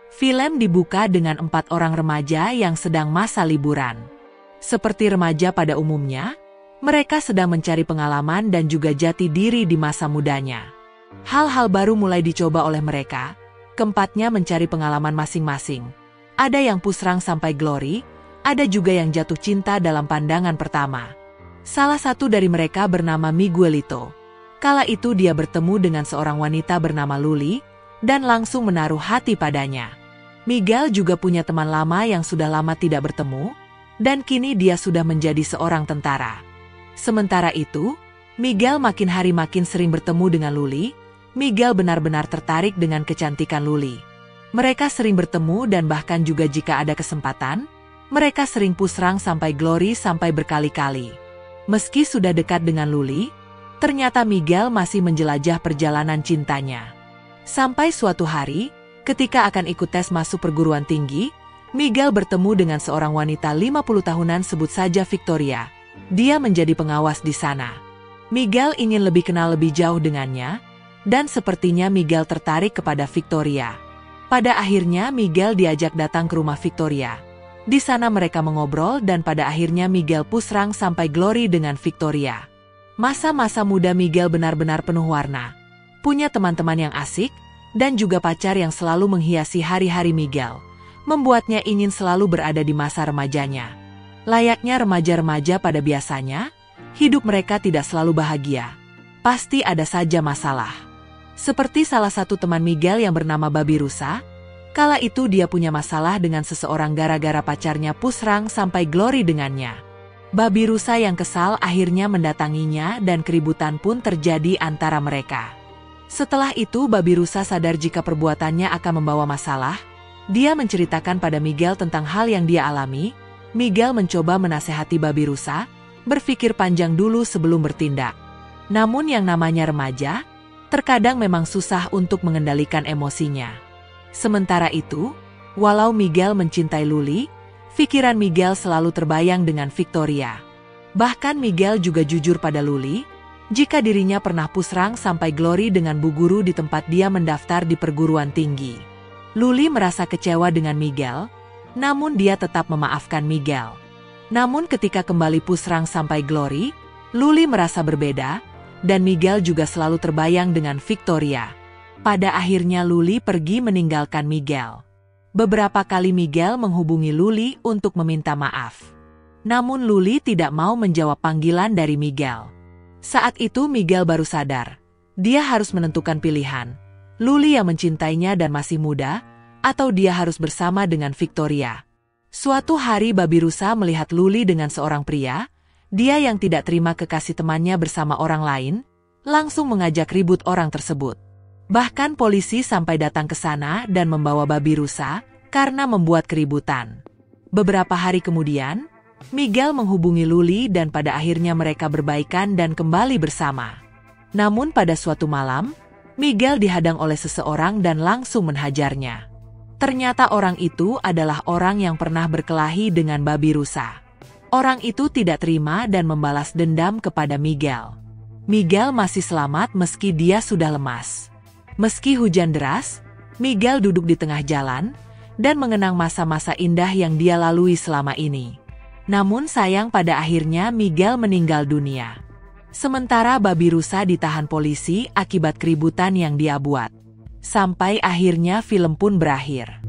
Film dibuka dengan 4 orang remaja yang sedang masa liburan. Seperti remaja pada umumnya, mereka sedang mencari pengalaman dan juga jati diri di masa mudanya. Hal-hal baru mulai dicoba oleh mereka, keempatnya mencari pengalaman masing-masing. Ada yang pusrang sampai glory, ada juga yang jatuh cinta dalam pandangan pertama. Salah satu dari mereka bernama Miguelito. Kala itu dia bertemu dengan seorang wanita bernama Luli, dan langsung menaruh hati padanya. Miguel juga punya teman lama yang sudah lama tidak bertemu, dan kini dia sudah menjadi seorang tentara. Sementara itu, Miguel makin hari makin sering bertemu dengan Luli. Miguel benar-benar tertarik dengan kecantikan Luli. Mereka sering bertemu dan bahkan juga jika ada kesempatan, mereka sering pusrang sampai glory sampai berkali-kali. Meski sudah dekat dengan Luli, ternyata Miguel masih menjelajah perjalanan cintanya. Sampai suatu hari, ketika akan ikut tes masuk perguruan tinggi, Miguel bertemu dengan seorang wanita 50 tahunan sebut saja Victoria. Dia menjadi pengawas di sana. Miguel ingin lebih kenal lebih jauh dengannya, dan sepertinya Miguel tertarik kepada Victoria. Pada akhirnya Miguel diajak datang ke rumah Victoria. Di sana mereka mengobrol dan pada akhirnya Miguel pusrang sampai glory dengan Victoria. Masa-masa muda Miguel benar-benar penuh warna. Punya teman-teman yang asik, dan juga pacar yang selalu menghiasi hari-hari Miguel, membuatnya ingin selalu berada di masa remajanya. Layaknya remaja-remaja pada biasanya, hidup mereka tidak selalu bahagia. Pasti ada saja masalah. Seperti salah satu teman Miguel yang bernama Babi Rusa, kala itu dia punya masalah dengan seseorang gara-gara pacarnya pusrang sampai glory dengannya. Babi Rusa yang kesal akhirnya mendatanginya dan keributan pun terjadi antara mereka. Setelah itu Babi Rusa sadar jika perbuatannya akan membawa masalah. Dia menceritakan pada Miguel tentang hal yang dia alami. Miguel mencoba menasehati Babi Rusa, berpikir panjang dulu sebelum bertindak. Namun yang namanya remaja, terkadang memang susah untuk mengendalikan emosinya. Sementara itu, walau Miguel mencintai Luli, pikiran Miguel selalu terbayang dengan Victoria. Bahkan Miguel juga jujur pada Luli, jika dirinya pernah pusrang sampai glory dengan bu guru di tempat dia mendaftar di perguruan tinggi. Luli merasa kecewa dengan Miguel, namun dia tetap memaafkan Miguel. Namun ketika kembali pusrang sampai glory, Luli merasa berbeda, dan Miguel juga selalu terbayang dengan Victoria. Pada akhirnya Luli pergi meninggalkan Miguel. Beberapa kali Miguel menghubungi Luli untuk meminta maaf. Namun Luli tidak mau menjawab panggilan dari Miguel. Saat itu Miguel baru sadar, dia harus menentukan pilihan, Luli yang mencintainya dan masih muda, atau dia harus bersama dengan Victoria. Suatu hari Babi Rusa melihat Luli dengan seorang pria, dia yang tidak terima kekasih temannya bersama orang lain, langsung mengajak ribut orang tersebut. Bahkan polisi sampai datang ke sana dan membawa Babi Rusa karena membuat keributan. Beberapa hari kemudian, Miguel menghubungi Luli dan pada akhirnya mereka berbaikan dan kembali bersama. Namun pada suatu malam, Miguel dihadang oleh seseorang dan langsung menghajarnya. Ternyata orang itu adalah orang yang pernah berkelahi dengan Babi Rusa. Orang itu tidak terima dan membalas dendam kepada Miguel. Miguel masih selamat meski dia sudah lemas. Meski hujan deras, Miguel duduk di tengah jalan dan mengenang masa-masa indah yang dia lalui selama ini. Namun sayang pada akhirnya Miguel meninggal dunia. Sementara Babi Rusa ditahan polisi akibat keributan yang dia buat. Sampai akhirnya film pun berakhir.